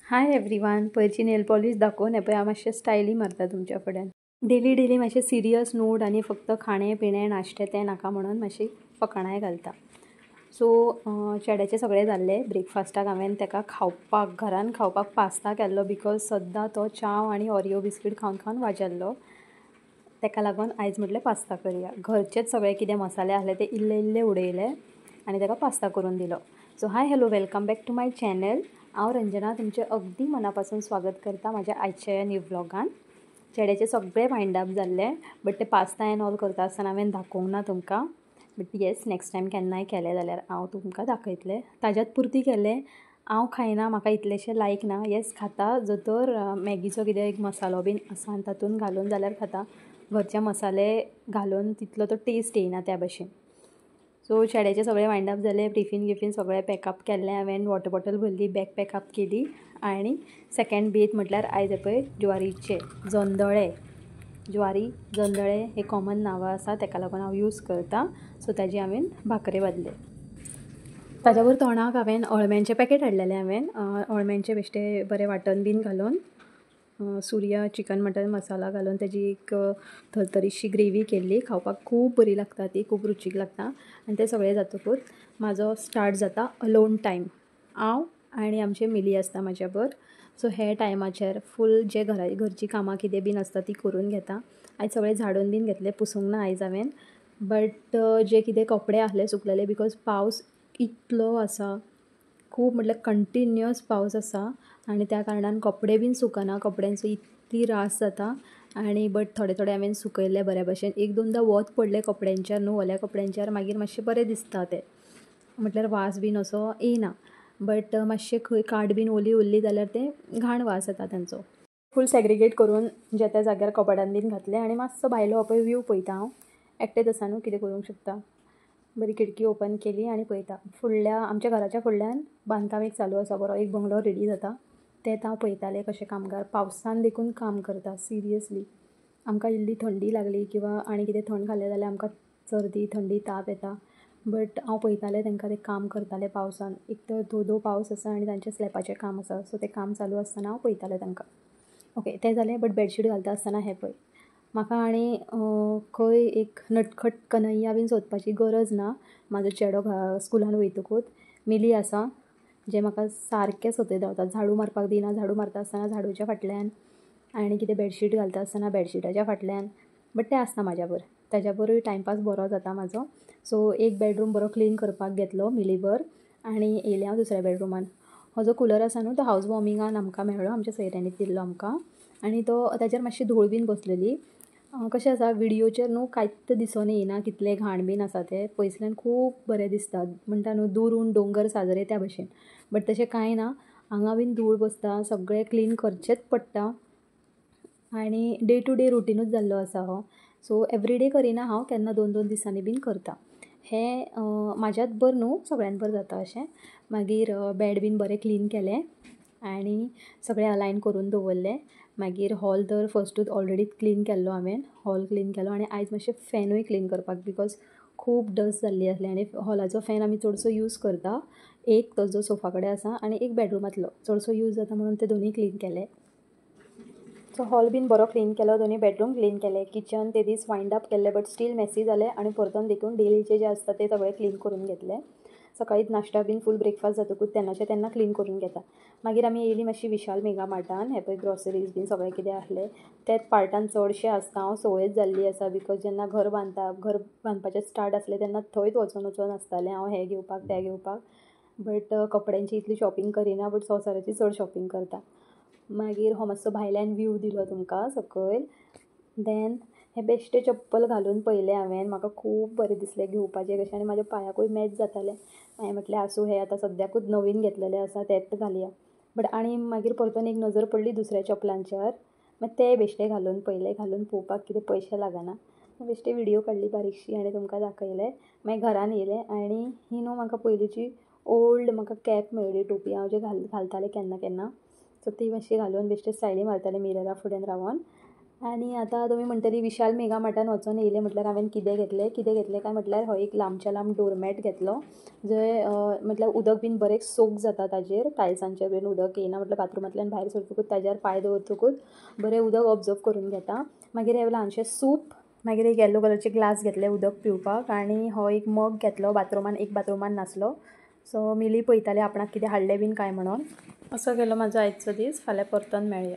Hi everyone, पयरची nail polish दाखोवन हेपळय हांव मातशें स्टायली मारता तुमच्या फुड्यान. डेली मातशें सिरियस नूड आनी फक्त खाणें पिणें नाश्तें तें नाका म्हणून मातशी फकाणाय घालता. सो चेड्याचें सगळें जाल्लें. ब्रेकफास्टाक हांवें ताका खावपाक घरान खावपाक पास्ता केल्लो बिकॉज सद्दां तो चाव आनी ओरियो बिस्कीट खावन खावन वाजेल्लो. ताका लागून आयज म्हटलें पास्ता करया. घरचेच सगळे कितें मसाले आहले ते इल्ले उडयले आनी ताका पास्ता करून दिलो. So hi hello, welcome back to my channel. हांव रंजना तुमचें अगदी मनापासून स्वागत करता म्हाज्या आयच्या ह्या न्यू व्लॉगान. चेड्याचें सगळें वायंड अप जाल्लें, बट तें पास्ता एन ऑल करता आसतना हांवें दाखोवंक ना तुमकां. बट येस, नेक्स्ट टायम केन्नाय केलें जाल्यार हांव तुमकां दाखयतलें. ताज्यात पुरती केलें. हांव खायना, म्हाका इतलेशें लायक ना. येस, खाता जर तर मॅगीचो कितें एक मसालो बीन आसा आनी तातूंत घालून जाल्यार खाता. घरचे मसाले घालून तितलो तो टेस्ट येयना त्या भशेन. सो चेड्याचें सगळें वायंड अप जालें. टिफीन सगळें पॅकअप केल्लें हांवें. वॉटर बॉटल भरली, बॅग पॅकअप केली आनी सेकेंड बेत म्हटल्यार आयज पळय ज्वारीचे जोंधळे. ज्वारी जोंधळे हे कॉमन नांवां आसा, ताका लागून हांव यूज करता. सो ताजी हांवें भाकरी बांदले. ताज्या वयर तोंडाक हांवें अळम्यांचें पॅकेट हाडलेलें. अळम्यांचें बेश्टें बरें वांटण बीन घालून सूर्या चिकन मटन मसाला घालून ताजी एक थरथरीशी ग्रेवी केल्ली. खावपाक खूब बरी लागता ती, खूब रुचीक लागता. आनी तें सगळें जातकूच म्हाजो स्टार्ट जाता अलोन टायम. हांव आनी आमचें मिली आसता म्हाज्या बर. सो हे टायमाचेर फूल जे घरचीं कामां कितें बीन आसता ती करून घेता. आयज सगळें झाडून बीन घेतलें, पुसूंक ना आयज हांवें. बट जे कितें कपडे आहले सुकलेले, बिकॉज पावस इतलो आसा, खूब म्हटल्यार कंटिन्युअस पावस आसा आनी त्या कारणान कपडे बीन सुकना. कपड्यांचो इतली रास जाता. आनी बट थोडे हांवें सुकयले बऱ्या भशेन. एक दोनदां वत पडलें कपड्यांचेर न्हू, ओल्या कपड्यांचेर, मागीर मातशें बरें दिसता तें. म्हटल्यार वास बीन असो येयना. बट मातशें खंय काट बीन ओली उरली जाल्यार तें घाण वास येता तांचो. फूल सॅग्रिगेट करून ज्या त्या जाग्यार कपडान बीन घातलें आनी मातसो भायलो हो पळय व्यू पळयता हांव. एकटेंच आसा न्हू, कितें करूंक शकता. बरी खिडकी ओपन केली आनी पळयता. आमच्या घराच्या फुडल्यान बांदकाम एक चालू आसा बरो. एक बंगलो रेडी जाता. तेंच हांव पळयतालें कशें कामगार पावसान देखून काम करता. सिरियसली आमकां इल्ली थंडी लागली किंवां आनी कितें थंड खालें जाल्यार आमकां सर्दी थंडी ताप येता. बट हांव पळयतालें तांकां ते काम करताले पावसान. एक तर धो पावस आसा आनी तांचें स्लॅबाचें काम आसा. सो तें काम चालू आसतना हांव पळयतालें तांकां. ओके, तें जालें. बट बेडशीट घालता आसतना हें पळय, म्हाका आनी खंय एक नटखट कन्हैया बीन सोदपाची गरज ना. म्हाजो चेडो स्कुलान वयतकूच मिली आसा जें म्हाका सारकें सतय धांवता. झाडू मारपाक दिना, झाडू मारता आसतना झाडूच्या फाटल्यान, आनी कितें बेडशीट घालता आसतना बेडशिटाच्या फाटल्यान. बट तें आसता म्हाज्या बर. ताज्या बरूय टायमपास बरो जाता म्हाजो. सो एक बेडरूम बरो क्लीन करपाक घेतलो मिलीभर आनी येयलें हांव दुसऱ्या बेडरुमान. हो जो कूलर आसा न्हू, तो हावज वॉर्मिंगान आमकां मेळ्ळो, आमच्या सयऱ्यांनीच दिल्लो आमकां. आनी तो ताचेर मातशी धूळ बीन बसलेली. कशें आसा, विडियोचेर न्हू कांयच दिसून येयना कितलें घाण बीन आसा तें. पयसल्यान खूब बरें दिसता. म्हणटा न्हू दुरून डोंगर साजरे त्या भशेन. बट तशें कांय ना. हांगा बीन धूळ बसता, सगळें क्लीन करचेंच पडटा. आनी डे टू डे रुटीनूच जाल्लो आसा हो. सो एवरीडे करिना हांव, केन्ना 2-2 दिसांनी बीन करता. हें म्हाज्याच बर न्हू, सगळ्यान बर जाता अशें. मागीर बॅड बीन बरें क्लीन केलें आनी सगळें अलायन करून दवरलें. मागीर हॉल तर फस्टूच ऑलरेडी क्लीन केल्लो हांवें. हॉल क्लीन केलो आनी आयज मातशें फॅनूय क्लीन करपाक, बिकॉज खूब डस्ट जाल्ली आसली. आनी हॉलाचो फॅन आमी चडसो यूज करता. एक तो जो सोफा कडेन आसा आनी एक बेडरुमांतलो चडसो यूज जाता म्हणून ते दोनूय क्लीन केले. सो हॉल बीन बरो क्लीन केलो, दोनूय बेडरूम क्लीन केले. किचन ते दीस वायंड अप केल्लें बट स्टील मॅसी जालें आनी परतून देखून डेलीचे जे आसता ते सगळें क्लीन करून घेतलें. सकाळीच नाश्ता बीन फूल ब्रेकफास्ट जातकूच तेन्नाचे तेन्ना क्लीन करून घेता. मागीर आमी येयलीं मातशी विशाल मेगा मार्टान. हें पळय ग्रॉसरीज बीन सगळें कितें आहलें तेंच पार्टान चडशें आसता. हांव संवयच जाल्ली आसा, बिकॉज जेन्ना घर बांदपाचें स्टार्ट आसलें तेन्ना थंयच वचून आसतालें हांव हें घेवपाक तें घेवपाक. बट कपड्यांची इतली शॉपिंग करिना, बट संवसाराची चड शॉपिंग करता. मागीर हो मातसो भायल्यान व्यू दिलो तुमकां सकयल. देन हें बेश्टें चप्पल घालून पळयलें हांवें. म्हाका खूब बरें दिसलें घेवपाचें कशें आनी म्हाज्या पांयाकूय मॅच जातालें. हांवें म्हटलें आसूं, हें आतां सद्याकूच नवीन घेतलेलें आसा तेंच घालया. बट आनी मागीर परतून एक नजर पडली दुसऱ्या चपलांचेर. मागीर तें बेश्टें घालून पळयलें. घालून पळोवपाक कितें पयशे लागना. बेश्टें व्हिडियो काडली बारीकशी आनी तुमकां दाखयलें. मागीर घरान येयलें आनी ही न्हू म्हाका पयलींची ओल्ड म्हाका कॅप मेळ्ळी, टोपी हांव जें घालतालें केन्ना केन्ना. सो ती मातशी घालून बेश्टें स्टायली मारतालें मिररा फुड्यान रावन. आनी आतां तुमी म्हणटली विशाल मेगा मार्टान वचून येयलें म्हटल्यार हांवें कितें घेतलें काय म्हटल्यार हो एक लांबच्या लांब डोरमॅट घेतलो जंय म्हटल्यार उदक बीन बरें सोक जाता ताजेर टायल्सांचेर बीन उदक येयना म्हटल्यार बाथरुमांतल्यान भायर सरतकूच ताजेर पांय दवरतकूच बरें उदक ऑब्जर्व करून घेता. मागीर हे ल्हानशें सूप, मागीर एक येलो कलरचे ग्लास घेतले उदक पिवपाक आनी हो एक मग घेतलो बाथरुमान नासलो सो मिली पळयताले आपणाक कितें हाडलें बीन काय म्हणून. असो गेलो म्हाजो आयचो दीस. फाल्यां परतून मेळया.